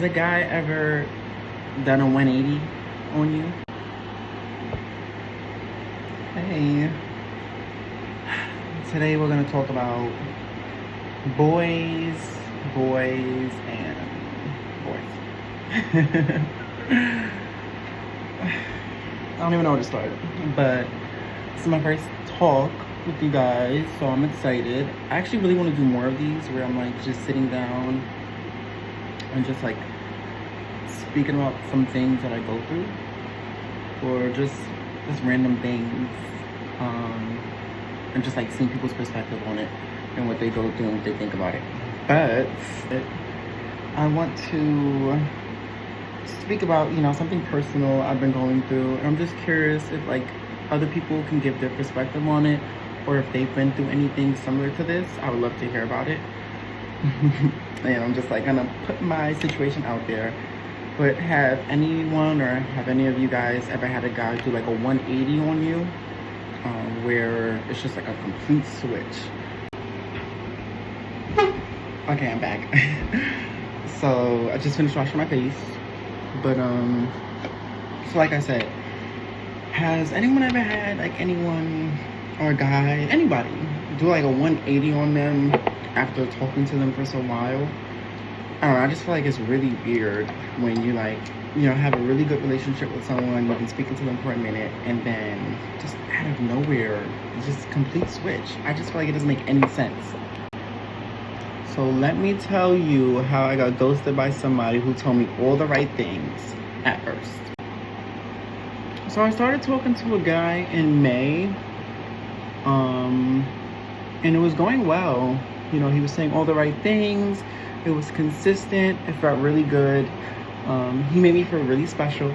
Has a guy ever done a 180 on you? Hey, today we're gonna talk about boys, and boys. I don't even know where to start, but this is my first talk with you guys, so I'm excited. I actually really want to do more of these where I'm like just sitting down and just like speaking about some things that I go through, or just random things, and just like seeing people's perspective on it and what they go through and what they think about it. But I want to speak about, something personal I've been going through, and I'm just curious if like other people can give their perspective on it, or if they've been through anything similar to this. I would love to hear about it. And I'm just like gonna put my situation out there. But have anyone, or have any of you guys ever had a guy do like a 180 on you, where it's just like a complete switch? Okay, I'm back. So I just finished washing my face, but so like I said, has anyone ever had like anyone or a guy, anybody, do like a 180 on them after talking to them for so while? I don't know, I just feel like it's really weird when you like, have a really good relationship with someone, you've been speaking to them for a minute, and then just out of nowhere, just complete switch. I just feel like it doesn't make any sense. So let me tell you how I got ghosted by somebody who told me all the right things at first. So I started talking to a guy in May, and it was going well. He was saying all the right things. It was consistent. It felt really good. He made me feel really special,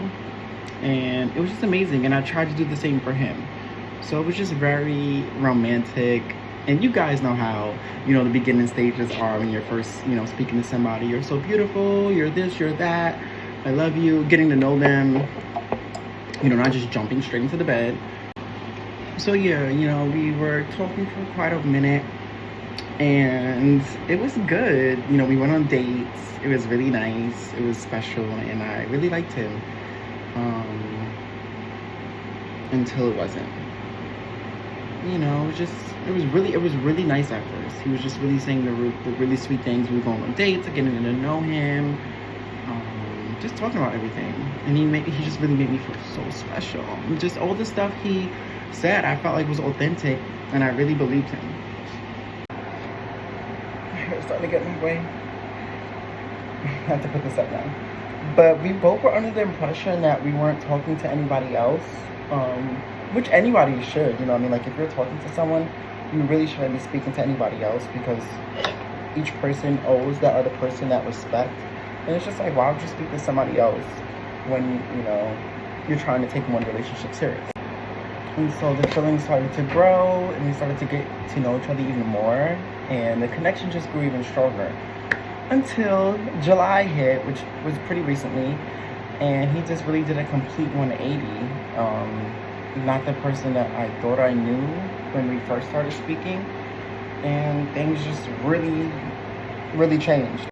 and it was just amazing. And I tried to do the same for him. So it was just very romantic. And you guys know how, the beginning stages are when you're first, speaking to somebody. You're so beautiful. You're this, you're that. I love you. Getting to know them. Not just jumping straight into the bed. So yeah, we were talking for quite a minute. And it was good. We went on dates. It was really nice. It was special, and I really liked him. Until it wasn't. It was really nice at first. He was just really saying the really sweet things. We were going on dates, getting to know him, just talking about everything. And he just really made me feel so special. Just all the stuff he said, I felt like was authentic, and I really believed him. It's starting to get in my way. I have to put this up now. But we both were under the impression that we weren't talking to anybody else, which anybody should. Like if you're talking to someone, you really shouldn't be speaking to anybody else, because each person owes that other person that respect. And it's just like, why would you speak to somebody else when you're trying to take one relationship serious? And so the feelings started to grow, and we started to get to know each other even more, and the connection just grew even stronger. Until July hit, which was pretty recently, and he just really did a complete 180. Not the person that I thought I knew when we first started speaking, and things just really, really changed.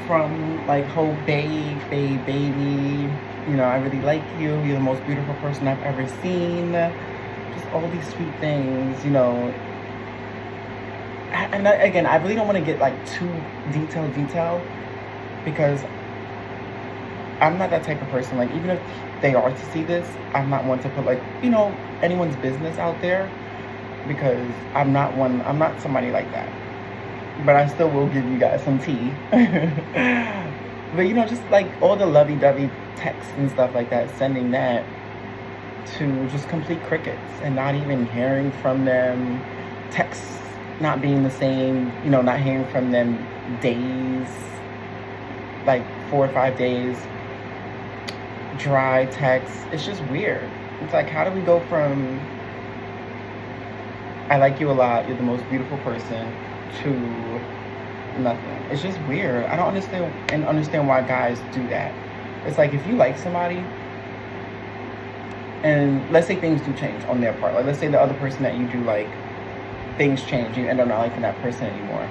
From like whole baby, I really like you, you're the most beautiful person I've ever seen, just all these sweet things, And again, I really don't want to get like too detailed, because I'm not that type of person. Like, even if they are to see this, I'm not one to put like, anyone's business out there, because I'm not somebody like that. But I still will give you guys some tea. But just like all the lovey-dovey texts and stuff like that, sending that to just complete crickets, and not even hearing from them, texts not being the same, not hearing from them days, like 4 or 5 days, dry texts. It's just weird. It's like, how do we go from I like you a lot, you're the most beautiful person, to nothing? It's just weird. I don't understand why guys do that. It's like, if you like somebody, and let's say things do change on their part, like let's say the other person that you do like, things change, you end up not liking that person anymore,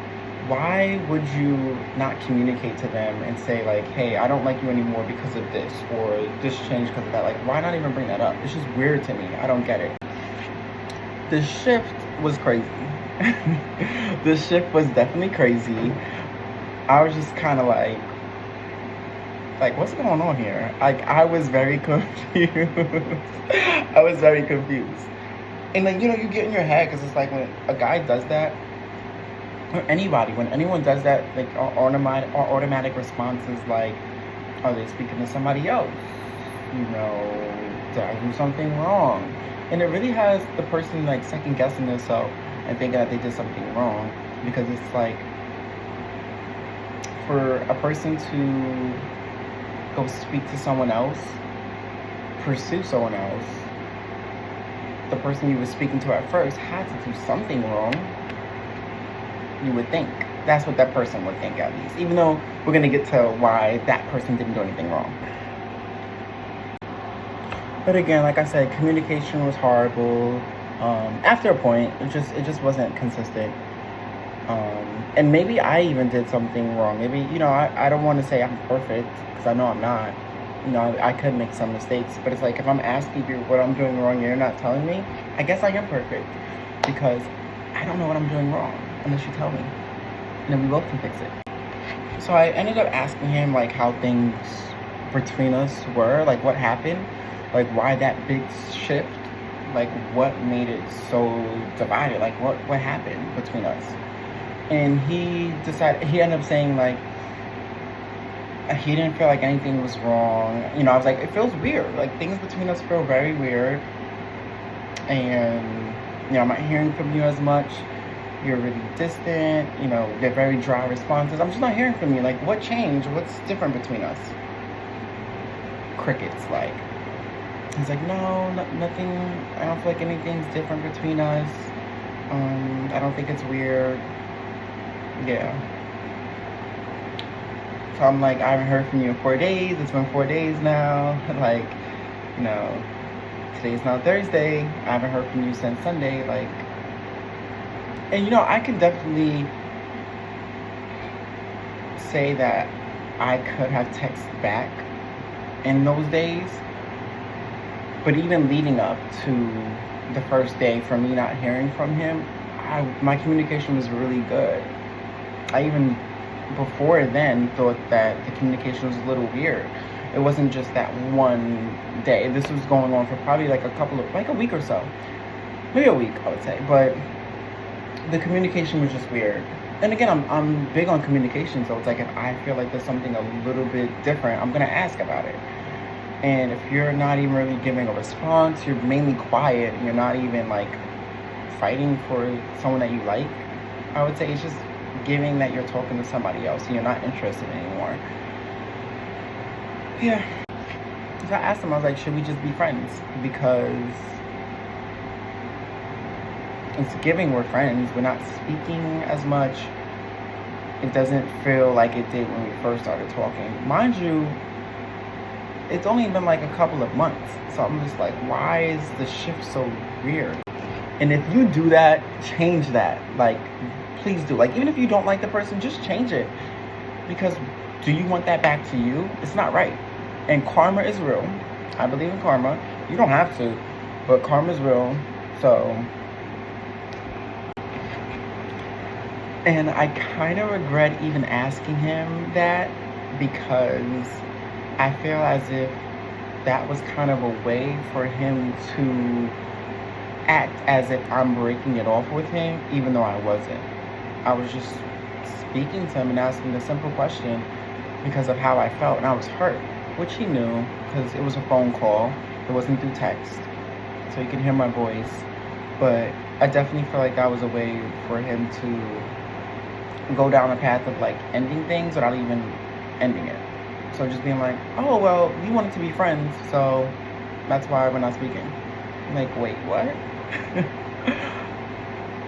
why would you not communicate to them and say like, hey, I don't like you anymore because of this, or this changed because of that? Like, why not even bring that up? It's just weird to me. I don't get it. The shift was crazy. The shift was definitely crazy. I was just kind of like, what's going on here? Like, I was very confused. I was very confused. And then, you get in your head, because it's like when a guy does that, or anybody, when anyone does that, like, our automatic response is like, are they speaking to somebody else? Did I do something wrong? And it really has the person, like, second guessing themselves and thinking that they did something wrong. Because it's like, for a person to go speak to someone else, pursue someone else, the person you were speaking to at first had to do something wrong. You would think. That's what that person would think, at least. Even though we're going to get to why that person didn't do anything wrong. But again, like I said, communication was horrible. After a point, it just wasn't consistent. And maybe I even did something wrong. Maybe, I don't want to say I'm perfect, because I know I'm not. I could make some mistakes. But it's like, if I'm asking you what I'm doing wrong and you're not telling me, I guess I am perfect. Because I don't know what I'm doing wrong unless you tell me. And then we both can fix it. So I ended up asking him, like, how things between us were. Like, what happened. Like, why that big shift. Like, what made it so divided. Like, what happened between us. And he ended up saying, like, he didn't feel like anything was wrong. I was like, it feels weird. Like, things between us feel very weird. And, I'm not hearing from you as much. You're really distant. They're very dry responses. I'm just not hearing from you. Like, what changed? What's different between us? Crickets, like. He's like, no, nothing. I don't feel like anything's different between us. I don't think it's weird. Yeah. So I'm like, I haven't heard from you in 4 days. It's been 4 days now. Like, today's now Thursday. I haven't heard from you since Sunday. Like, and I can definitely say that I could have texted back in those days. But even leading up to the first day, for me not hearing from him, my communication was really good. I even, before then, thought that the communication was a little weird. It wasn't just that one day. This was going on for probably like a week or so. Maybe a week, I would say. But the communication was just weird. And again, I'm big on communication, so it's like, if I feel like there's something a little bit different, I'm going to ask about it. And if you're not even really giving a response, you're mainly quiet, and you're not even, like, fighting for someone that you like, I would say it's just giving that you're talking to somebody else and you're not interested anymore. Yeah. So I asked him, I was like, should we just be friends? Because it's giving we're friends. We're not speaking as much. It doesn't feel like it did when we first started talking. Mind you, it's only been like a couple of months. So I'm just like, why is the shift so weird? And if you do that, change that. Like, please do. Like, even if you don't like the person, just change it. Because do you want that back to you? It's not right. And karma is real. I believe in karma. You don't have to, but karma is real. So, and I kind of regret even asking him that, because I feel as if that was kind of a way for him to act as if I'm breaking it off with him, even though I wasn't. I was just speaking to him and asking a simple question because of how I felt, and I was hurt, which he knew, because it was a phone call. It wasn't through text, so he could hear my voice. But I definitely feel like that was a way for him to go down a path of, like, ending things without even ending it. So just being like, oh, well, we wanted to be friends, so that's why we're not speaking. I'm like, wait, what?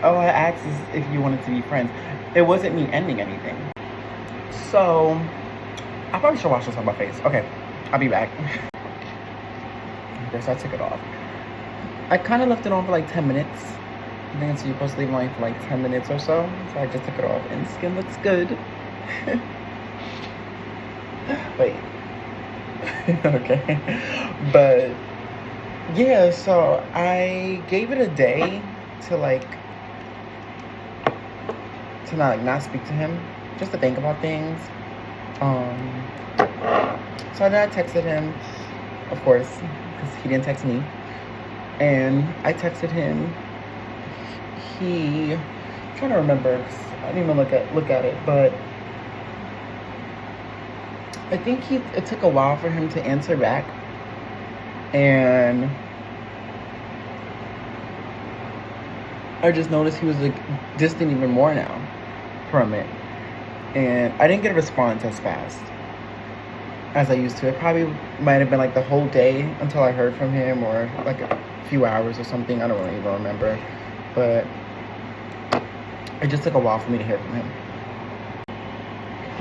Oh, I asked if you wanted to be friends. It wasn't me ending anything. So, I probably should wash this on my face. Okay, I'll be back. I guess I took it off. I kind of left it on for like 10 minutes. I think it's supposed to leave mine for like 10 minutes or so. So I just took it off and the skin looks good. Wait. Okay. But yeah, so I gave it a day to not speak to him, just to think about things. So I texted him, of course, because he didn't text me. And I texted him. I'm trying to remember, 'cause I didn't even look at it, but I think it took a while for him to answer back. And I just noticed he was like distant even more now from it. And I didn't get a response as fast as I used to. It probably might have been like the whole day until I heard from him, or like a few hours or something. I don't really even remember. But it just took a while for me to hear from him.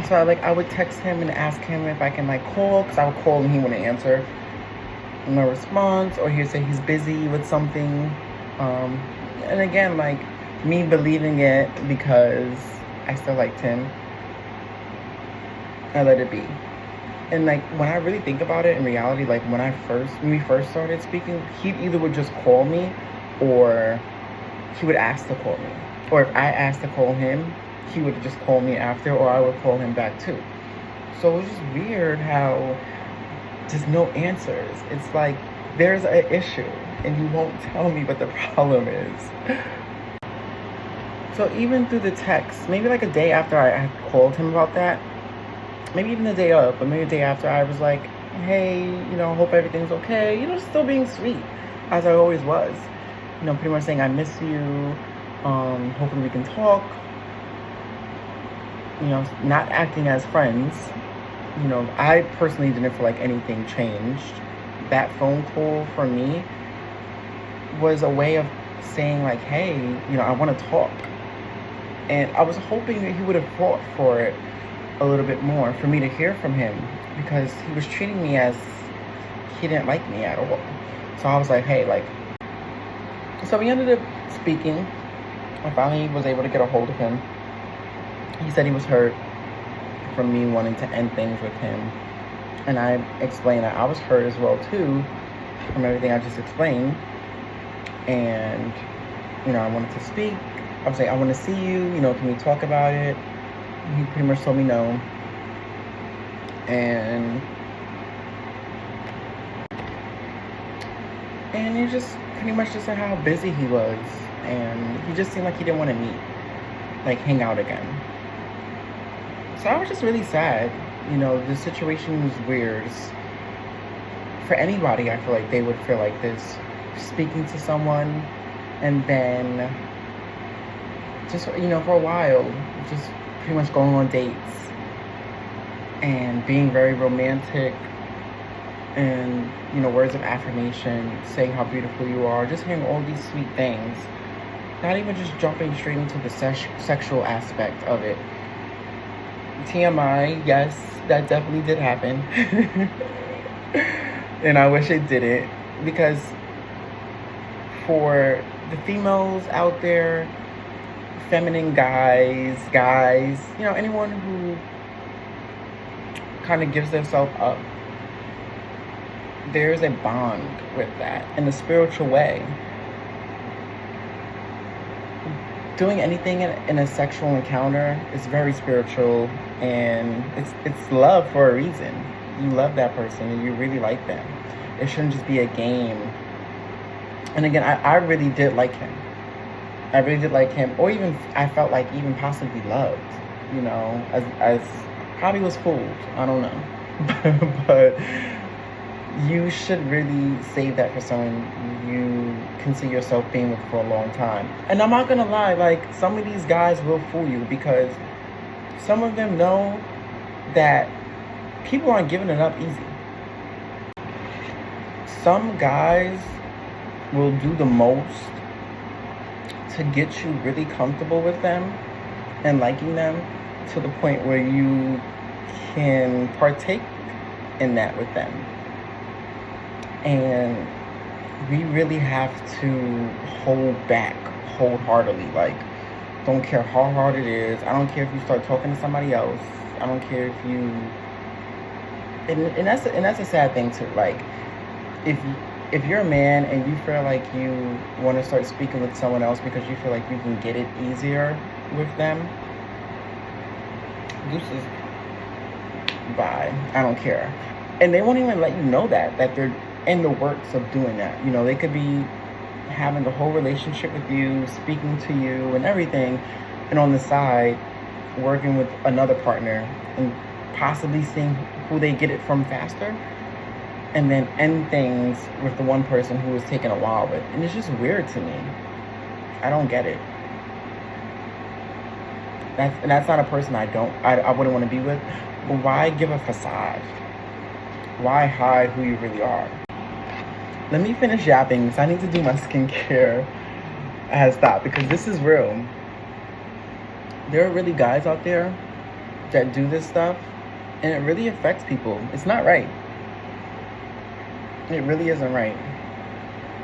So I would text him and ask him if I can call, because I would call and he wouldn't answer. No response, or he'd say he's busy with something. And again, me believing it because I still liked him, I let it be. And when I really think about it, in reality, when we first started speaking, he either would just call me, or he would ask to call me. Or if I asked to call him, he would just call me after, or I would call him back too. So it was just weird how just no answers. It's like there's an issue and you won't tell me what the problem is. So even through the text, maybe a day after I had called him about that, maybe even the day of, but maybe a day after, I was like, hey, hope everything's okay. Still being sweet, as I always was. Pretty much saying I miss you. Hopefully we can talk. Not acting as friends. I personally didn't feel like anything changed. That phone call for me was a way of saying hey, I want to talk. And I was hoping that he would have fought for it a little bit more, for me to hear from him, because he was treating me as he didn't like me at all. So I was like, hey, so we ended up speaking. I finally was able to get a hold of him. He said he was hurt from me wanting to end things with him. And I explained that I was hurt as well too, from everything I just explained. And, I wanted to speak. I was like, I want to see you, can we talk about it? He pretty much told me no. And he just pretty much just said how busy he was. And he just seemed like he didn't want to meet, hang out again. So I was just really sad. The situation was weird. For anybody, I feel like they would feel like this, speaking to someone and then just, for a while, just pretty much going on dates and being very romantic and, words of affirmation, saying how beautiful you are, just hearing all these sweet things. Not even just jumping straight into the sexual aspect of it. TMI, yes, that definitely did happen. And I wish it didn't, because for the females out there, feminine guys, anyone who kind of gives themselves up, there's a bond with that in a spiritual way. Doing anything in a sexual encounter is very spiritual, and it's love for a reason. You love that person and you really like them. It shouldn't just be a game. And again, I really did like him. I really did like him, or even I felt like even possibly loved. As probably was fooled. I don't know, but you should really save that for someone you can see yourself being with for a long time. And I'm not gonna lie, some of these guys will fool you, because some of them know that people aren't giving it up easy. Some guys will do the most to get you really comfortable with them and liking them, to the point where you can partake in that with them. And we really have to hold wholeheartedly. Like, don't care how hard it is. I don't care if you start talking to somebody else. I don't care if you, and that's a sad thing too. Like, if you're a man and you feel like you want to start speaking with someone else because you feel like you can get it easier with them, this is bye. I don't care. And they won't even let you know that they're in the works of doing that. You know, they could be having the whole relationship with you, speaking to you and everything, and on the side working with another partner and possibly seeing who they get it from faster, and then end things with the one person who was taking a while with. And it's just weird to me. I don't get it. That's not a person I wouldn't want to be with. But why give a facade? Why hide who you really are? Let me finish yapping because I need to do my skincare. I had stopped because this is real. There are really guys out there that do this stuff, and it really affects people. It's not right. It really isn't right.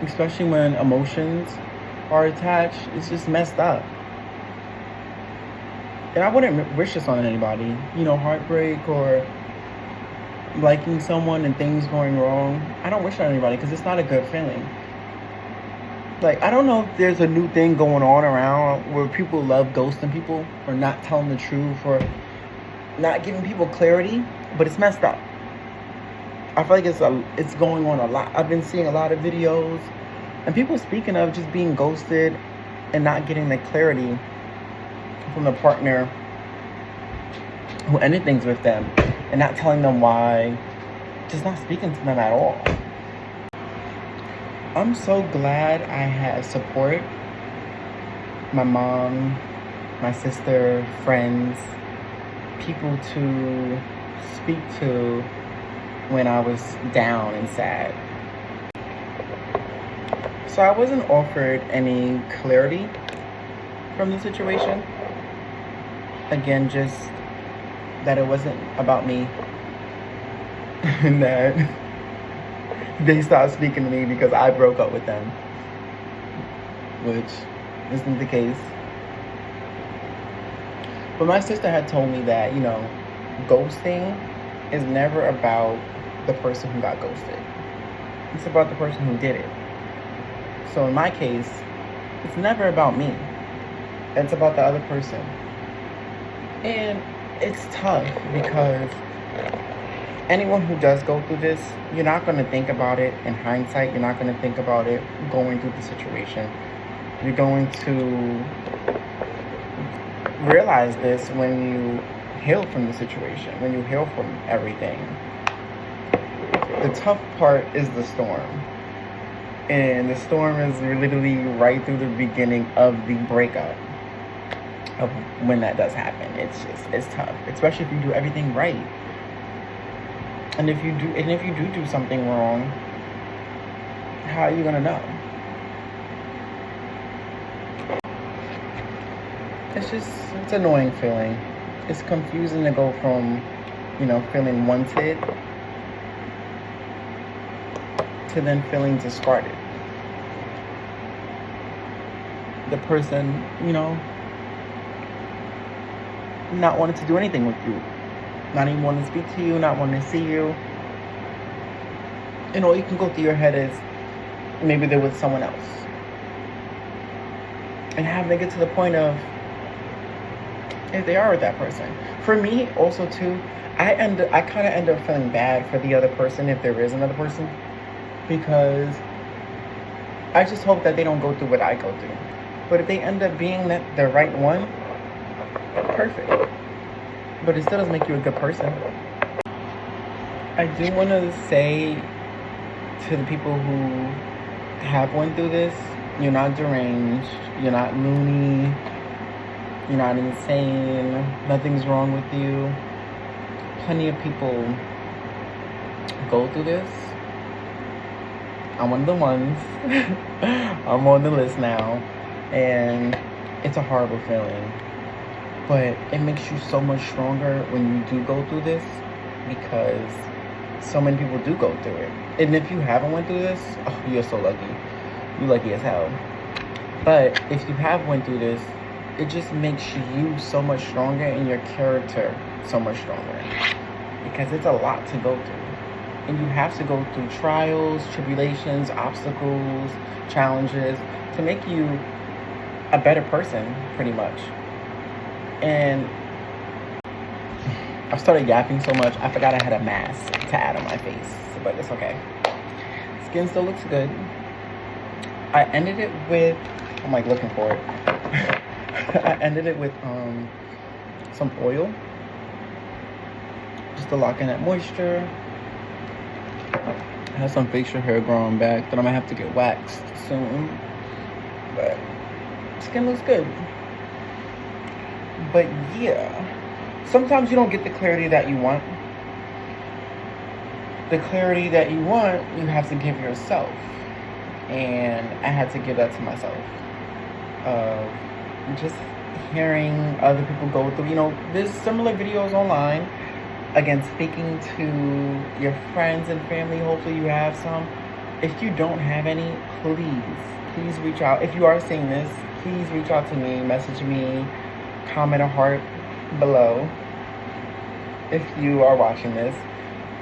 Especially when emotions are attached. It's just messed up. And I wouldn't wish this on anybody. You know, heartbreak or liking someone and things going wrong. I don't wish it on anybody because it's not a good feeling. Like, I don't know if there's a new thing going on around where people love ghosting people or not telling the truth or not giving people clarity, but it's messed up. I feel like it's going on a lot. I've been seeing a lot of videos and people speaking of just being ghosted and not getting the clarity from the partner who ended things with them and not telling them why, just not speaking to them at all. I'm so glad I had support. My mom, my sister, friends, people to speak to when I was down and sad. So I wasn't offered any clarity from the situation. Again, just that it wasn't about me and that they stopped speaking to me because I broke up with them, which isn't the case. But my sister had told me that, you know, ghosting is never about the person who got ghosted. It's about the person who did it. So in my case, it's never about me. It's about the other person. And it's tough because anyone who does go through this, you're not going to think about it in hindsight. You're not going to think about it going through the situation. You're going to realize this when you heal from the situation, when you heal from everything. The tough part is the storm. And the storm is literally right through the beginning of the breakup. Of when that does happen. It's tough, especially if you do everything right. And if you do something wrong, how are you gonna know? It's annoying feeling. It's confusing to go from, you know, feeling wanted to then feeling discarded. The person, you know, not wanting to do anything with you, not even wanting to speak to you, not wanting to see you. And all you can go through your head is maybe they're with someone else. And having to get to the point of if they are with that person. For me, also too, I kind of end up feeling bad for the other person if there is another person, because I just hope that they don't go through what I go through. But if they end up being the right one, perfect. But it still doesn't make you a good person. I do want to say to the people who have went through this, you're not deranged, you're not loony, you're not insane, nothing's wrong with you. Plenty of people go through this. I'm one of the ones. I'm on the list now. And it's a horrible feeling. But it makes you so much stronger when you do go through this, because so many people do go through it. And if you haven't went through this, oh, you're so lucky. You're lucky as hell. But if you have went through this, it just makes you so much stronger and your character so much stronger. Because it's a lot to go through. And you have to go through trials, tribulations, obstacles, challenges to make you a better person, pretty much. And I started yapping so much, I forgot I had a mask to add on my face. But it's okay. Skin still looks good. I ended it with, I'm like looking for it. I ended it with some oil. Just to lock in that moisture. I have some facial hair growing back that I'm gonna have to get waxed soon. But skin looks good. But yeah. Sometimes you don't get the clarity that you want. The clarity that you want, you have to give yourself. And I had to give that to myself. Just hearing other people go through, there's similar videos online. Again, speaking to your friends and family, hopefully you have some. If you don't have any, please reach out. If you are seeing this, please reach out to me, message me, comment a heart below if you are watching this.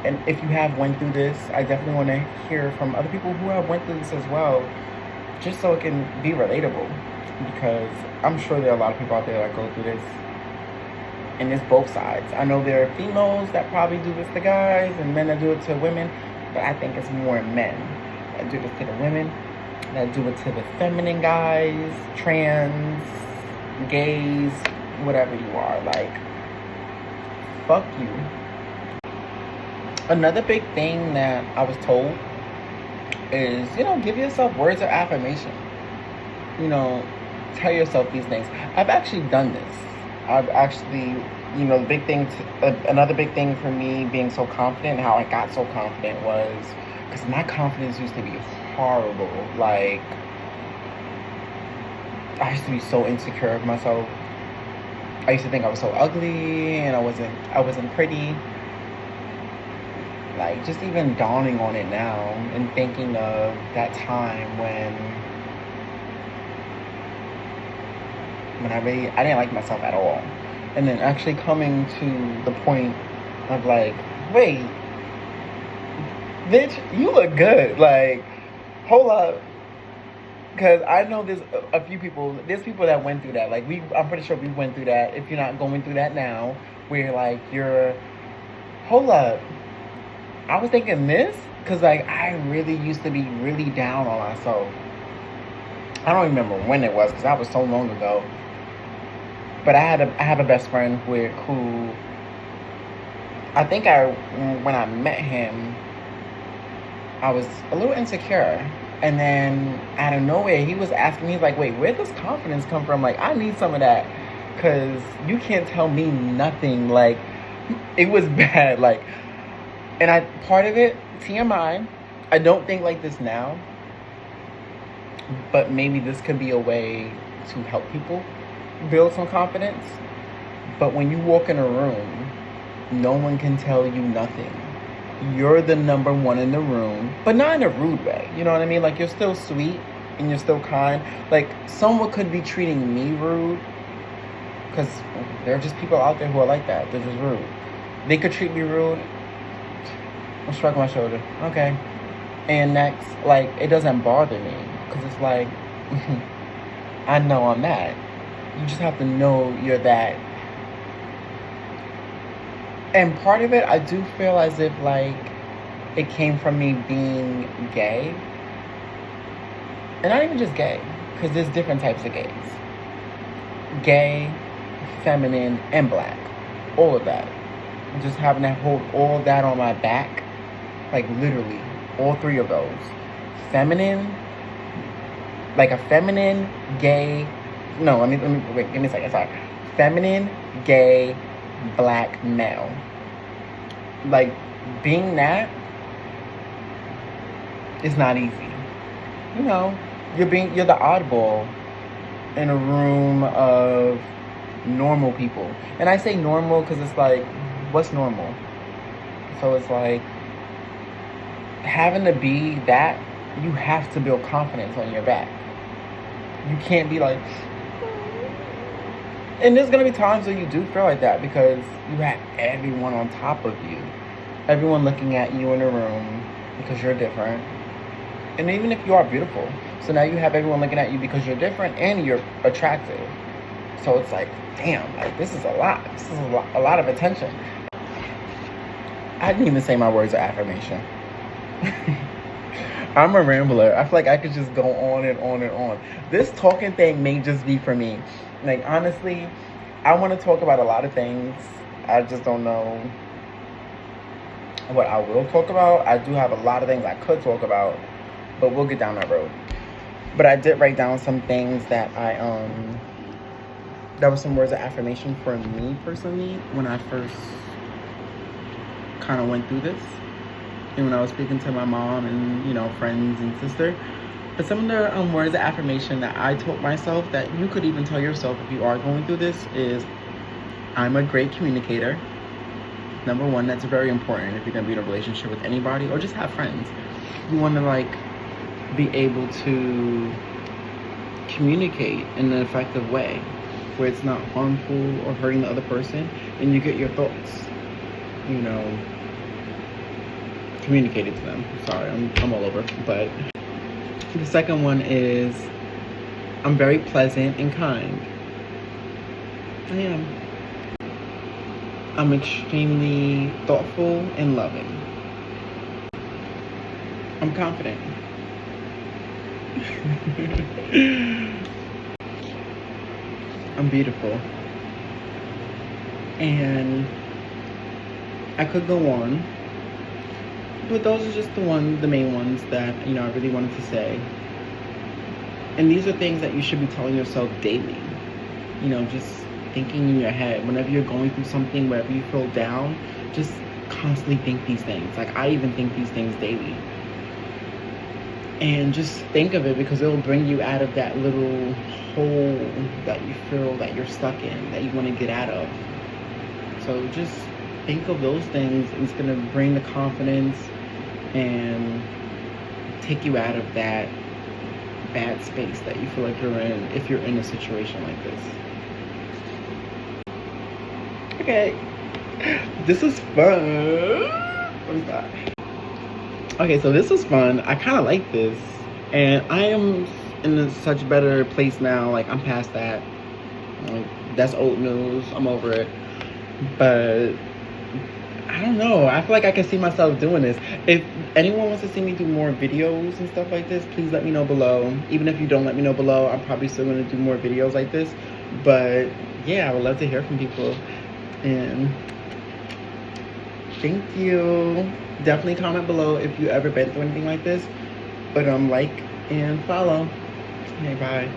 And if you have went through this, I definitely want to hear from other people who have went through this as well, just so it can be relatable. Because I'm sure there are a lot of people out there that go through this. And it's both sides. I know there are females that probably do this to guys and men that do it to women, but I think it's more men that do this to the women, that do it to the feminine guys, trans, gays, whatever you are. Like, fuck you. Another big thing that I was told is, give yourself words of affirmation. Tell yourself these things. I've actually done this. I've actually, another big thing for me being so confident, how I got so confident was because my confidence used to be horrible. Like, I used to be so insecure of myself. I used to think I was so ugly and I wasn't pretty. Like, just even dawning on it now and thinking of that time when I didn't like myself at all. And then actually coming to the point of like, wait, bitch, you look good. Like, hold up. Because I know there's there's people that went through that. Like, I'm pretty sure we went through that. If you're not going through that now, where like hold up. I was thinking this, because like I really used to be really down on myself. I don't remember when it was, because that was so long ago. But I have a best friend who I think when I met him, I was a little insecure. And then out of nowhere, he was asking me, he's like, wait, where does confidence come from? Like, I need some of that, because you can't tell me nothing. Like, it was bad. Like, and part of it, TMI, I don't think like this now, but maybe this could be a way to help people build some confidence. But when you walk in a room, no one can tell you nothing. You're the number one in the room, but not in a rude way. You know what I mean? Like, you're still sweet and you're still kind. Like, someone could be treating me rude, because there are just people out there who are like that. They're just rude. They could treat me rude. I'll shrug my shoulder. Okay. And next, like, it doesn't bother me, because it's like, I know I'm that. You just have to know you're that. And part of it, I do feel as if, like, it came from me being gay. And not even just gay, because there's different types of gays. Gay, feminine, and black. All of that. Just having to hold all that on my back. Like, literally, all three of those. Feminine, like a feminine, gay, no, let me, wait, give me a second, sorry. Feminine, gay, black male. Like, being that is not easy. You're the oddball in a room of normal people. And I say normal because it's like, what's normal? So it's like, having to be that, you have to build confidence on your back. You can't be like, and there's gonna be times where you do feel like that because you have everyone on top of you, everyone looking at you in the room because you're different. And even if you are beautiful, so now you have everyone looking at you because you're different and you're attractive. So it's like, damn, like this is a lot. This is a lot of attention. I didn't even say my words of affirmation. I'm a rambler. I feel like I could just go on and on and on. This talking thing may just be for me. Like, honestly, I want to talk about a lot of things. I just don't know what I will talk about. I do have a lot of things I could talk about, but we'll get down that road. But I did write down some things that that was some words of affirmation for me personally when I first kind of went through this. And when I was speaking to my mom and, you know, friends and sister. But some of the words of affirmation that I told myself that you could even tell yourself if you are going through this is, I'm a great communicator. Number one, that's very important if you're going to be in a relationship with anybody or just have friends. You want to, like, be able to communicate in an effective way where it's not harmful or hurting the other person, and you get your thoughts, you know, communicated to them. Sorry, I'm all over. But the second one is, I'm very pleasant and kind. I am. I'm extremely thoughtful and loving. I'm confident. I'm beautiful. And I could go on, but those are just the main ones that, you know, I really wanted to say. And these are things that you should be telling yourself daily. You know, just thinking in your head. Whenever you're going through something, wherever you feel down, just constantly think these things. Like, I even think these things daily. And just think of it, because it will bring you out of that little hole that you feel that you're stuck in, that you want to get out of. So just think of those things. It's going to bring the confidence and take you out of that bad space that you feel like you're in if you're in a situation like this. Okay, this is fun. What is that? Okay, so this was fun. I kind of like this, and I am in such a better place now. Like, I'm past that. Like, that's old news. I'm over it. But I don't know. I feel like I can see myself doing this. If anyone wants to see me do more videos and stuff like this, please let me know below. Even if you don't let me know below, I'm probably still going to do more videos like this. But yeah, I would love to hear from people. And thank you. Definitely comment below if you ever been through anything like this. But like and follow. Okay, bye.